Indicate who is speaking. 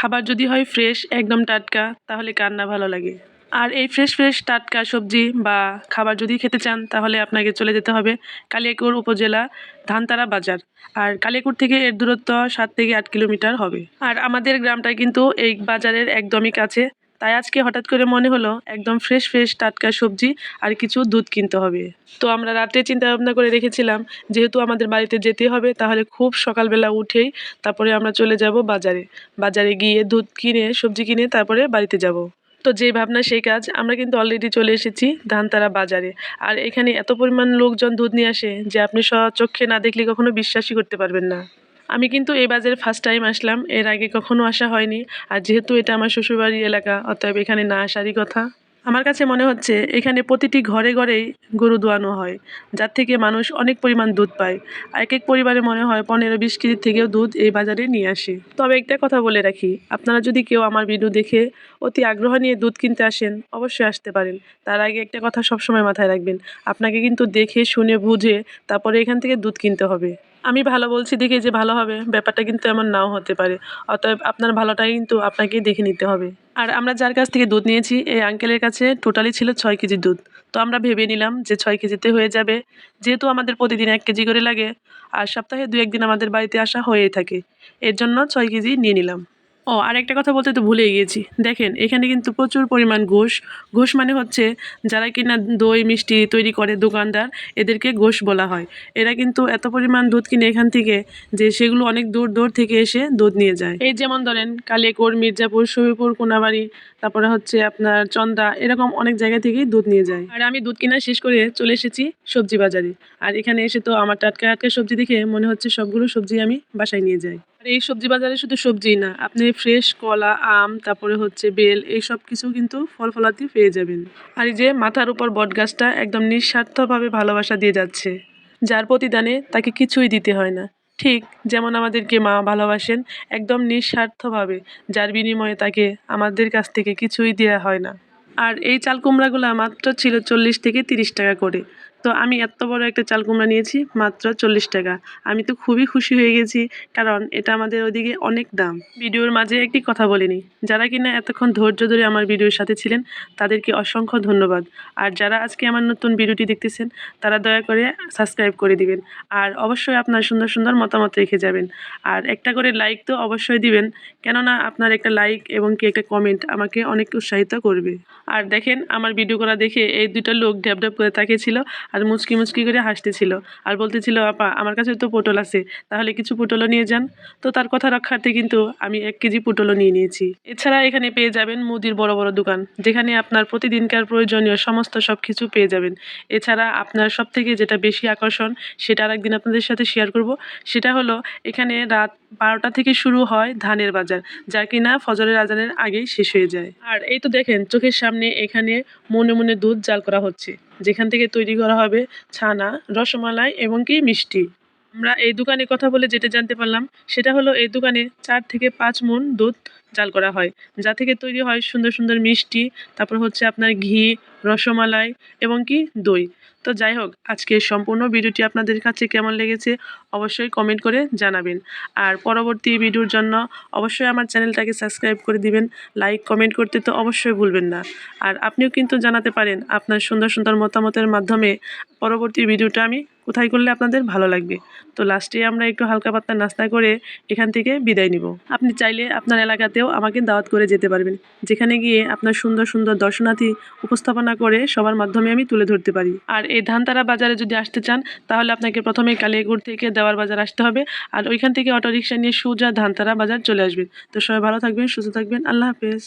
Speaker 1: খাবার যদি হয় ফ্রেশ একদম টাটকা তাহলে কার না ভালো লাগে। আর এই ফ্রেশ ফ্রেশ টাটকা সবজি বা খাবার যদি খেতে চান তাহলে আপনাকে চলে যেতে হবে কালিয়াকৈর উপজেলা ধানতারা বাজার। আর কালিয়াকৈর থেকে এর দূরত্ব 7 থেকে 8 কিলোমিটার হবে। আর আমাদের গ্রামটা কিন্তু এই বাজারের একদমই কাছে। তাই আজকে হঠাৎ করে মনে হলো একদম ফ্রেশ ফ্রেশ টাটকা সবজি আর কিছু দুধ কিনতে হবে। তো আমরা রাত্রে চিন্তা ভাবনা করে রেখেছিলাম যেহেতু আমাদের বাড়িতে যেতে হবে তাহলে খুব সকালবেলা উঠেই তারপরে আমরা চলে যাব বাজারে। বাজারে গিয়ে দুধ কিনে সবজি কিনে তারপরে বাড়িতে যাব। তো যে ভাবনা সেই কাজ, আমরা কিন্তু অলরেডি চলে এসেছি ধানতারা বাজারে। আর এখানে এত পরিমাণ লোকজন দুধ নিয়ে আসে যে আপনি স্বচক্ষে না দেখলে কখনো বিশ্বাসই করতে পারবেন না। আমি কিন্তু এই বাজারে ফার্স্ট টাইম আসলাম, এর আগে কখনো আসা হয়নি। আর যেহেতু এটা আমার শ্বশুরবাড়ির এলাকা অতএব এখানে না আসারই কথা। আমার কাছে মনে হচ্ছে এখানে প্রতিটি ঘরে ঘরেই গরু দোয়ানো হয়, যার থেকে মানুষ অনেক পরিমাণ দুধ পায়। এক এক পরিবারে মনে হয় 15-20 কেজির থেকেও দুধ এই বাজারে নিয়ে আসে। তবে একটা কথা বলে রাখি, আপনারা যদি কেউ আমার ভিডিও দেখে অতি আগ্রহ নিয়ে দুধ কিনতে আসেন অবশ্যই আসতে পারেন। তার আগে একটা কথা সবসময় মাথায় রাখবেন, আপনাকে কিন্তু দেখে শুনে বুঝে তারপরে এখান থেকে দুধ কিনতে হবে। আমি ভালো বলছি দেখে যে ভালো হবে ব্যাপারটা কিন্তু এমন নাও হতে পারে। অতএব আপনার ভালোটাই কিন্তু আপনাকেই দেখে নিতে হবে। আর আমরা যার কাছ থেকে দুধ নিয়েছি এই আঙ্কেলের কাছে টোটালি ছিল 6 কেজি দুধ। তো আমরা ভেবে নিলাম যে 6 কেজিতে হয়ে যাবে, যেহেতু আমাদের প্রতিদিন 1 কেজি করে লাগে আর সপ্তাহে 2-1 দিন আমাদের বাড়িতে আসা হয়েই থাকে, এর জন্য 6 কেজি নিয়ে নিলাম। ও আরেকটা কথা বলতে তো ভুলেই গিয়েছি, দেখেন এখানে কিন্তু প্রচুর পরিমাণ ঘোষ। ঘোষ মানে হচ্ছে যারা কিনা দই মিষ্টি তৈরি করে দোকানদার, এদেরকে ঘোষ বলা হয়। এরা কিন্তু এত পরিমাণ দুধ কিনে এখান থেকে যে সেগুলো অনেক দূর দূর থেকে এসে দুধ নিয়ে যায়। এই যেমন ধরেন কালিয়াকৈর, মির্জাপুর, শফিপুর, কোনাবাড়ি, তারপরে হচ্ছে আপনার চন্দ্রা, এরকম অনেক জায়গা থেকেই দুধ নিয়ে যায়। আর আমি দুধ কেনা শেষ করে চলে এসেছি সবজি বাজারে। আর এখানে এসে তো আমার টাটকা টাটকা সবজি দেখে মনে হচ্ছে সবগুলো সবজি আমি বাসায় নিয়ে যাই। আর এই সবজি বাজারে শুধু সবজি না, আপনি ফ্রেশ কলা, আম, তারপরে হচ্ছে বেল, এই সব কিছু কিন্তু ফল ফলাদি পেয়ে যাবেন। আর এই যে মাথার উপর বট গাছটা একদম নিঃস্বার্থভাবে ভালোবাসা দিয়ে যাচ্ছে, যার প্রতিদানে তাকে কিছুই দিতে হয় না। ঠিক যেমন আমাদেরকে মা ভালোবাসেন একদম নিঃস্বার্থভাবে, যার বিনিময়ে তাকে আমাদের কাছ থেকে কিছুই দেওয়া হয় না। আর এই চাল কুমড়াগুলো মাত্র ছিল 40 থেকে 30 টাকা করে। তো আমি এত বড় একটা চাল কুমড়া নিয়েছি মাত্র 40 টাকা। আমি তো খুবই খুশি হয়ে গেছি, কারণ এটা আমাদের ওদিকে অনেক দাম। ভিডিওর মাঝে একটি কথা বলিনি, যারা কিনা এতক্ষণ ধৈর্য ধরে আমার ভিডিওর সাথে ছিলেন তাদেরকে অসংখ্য ধন্যবাদ। আর যারা আজকে আমার নতুন ভিডিওটি দেখতেছেন তারা দয়া করে সাবস্ক্রাইব করে দিবেন। আর অবশ্যই আপনার সুন্দর সুন্দর মতামত রেখে যাবেন। আর একটা করে লাইক তো অবশ্যই দিবেন, কেননা আপনার একটা লাইক এবং কি একটা কমেন্ট আমাকে অনেক উৎসাহিত করবে। আর দেখেন আমার ভিডিও করা দেখে এই দুটো লোক ঢ্যাপ ঢ্যাপ করে তাকিয়েছিল আর মুচকি মুচকি করে হাসতেছিল আর বলতেছিল, আপা আমার কাছে তো পটল আছে, তাহলে কিছু পটলও নিয়ে যান। তো তার কথা রক্ষার্থে কিন্তু আমি 1 কেজি পটলও নিয়ে নিয়েছি। এছাড়া এখানে পেয়ে যাবেন মুদির বড় বড় দোকান, যেখানে আপনার প্রতিদিনকার প্রয়োজনীয় সমস্ত সব কিছু পেয়ে যাবেন। এছাড়া আপনার সব থেকে যেটা বেশি আকর্ষণ সেটা আরেকদিন আপনাদের সাথে শেয়ার করব। সেটা হলো এখানে রাত 12টা থেকে শুরু হয় ধানের বাজার, যা কিনা ফজরের আজানের আগেই শেষ হয়ে যায়। আর এই তো দেখেন চোখের সামনে এখানে মনে মনে দুধ জাল করা হচ্ছে, যেখান থেকে তৈরি করা হবে ছানা, রসমালাই এবং কি মিষ্টি। আমরা এই দোকানে কথা বলে যেটা জানতে পারলাম সেটা হলো এই দোকানে 4 থেকে 5 মণ দুধ জাল করা হয়, যা থেকে তৈরি হয় সুন্দর সুন্দর মিষ্টি, তারপর হচ্ছে আপনার ঘি, রসমালাই এবং কি দই। তো যাই হোক, আজকে সম্পূর্ণ ভিডিওটি আপনাদের কাছে কেমন লেগেছে অবশ্যই কমেন্ট করে জানাবেন। আর পরবর্তী ভিডিওর জন্য অবশ্যই আমার চ্যানেলটাকে সাবস্ক্রাইব করে দিবেন, লাইক কমেন্ট করতে তো অবশ্যই ভুলবেন না। আর আপনিও কিন্তু জানাতে পারেন আপনার সুন্দর সুন্দর মতামতের মাধ্যমে পরবর্তী ভিডিওটা আমি কোথায় করলে আপনাদের ভালো লাগবে। তো লাস্টে আমরা একটু হালকা পাতলা নাস্তা করে এখান থেকে বিদায় নিব। আপনি চাইলে আপনার এলাকাতেও আমাকে দাওয়াত করে যেতে পারবেন, যেখানে গিয়ে আপনার সুন্দর সুন্দর দর্শনার্থী উপস্থাপনা করে সবার মাধ্যমে আমি তুলে ধরতে পারি। আর এই ধানতারা বাজারে যদি আসতে চান তাহলে আপনাকে প্রথমে কালিয়াকৈর থেকে দেওয়ার বাজার আসতে হবে, আর ওইখান থেকে অটোরিকশা নিয়ে সোজা ধানতারা বাজার চলে আসবেন। তো সবাই ভালো থাকবেন, সুস্থ থাকবেন, আল্লাহ হাফেজ।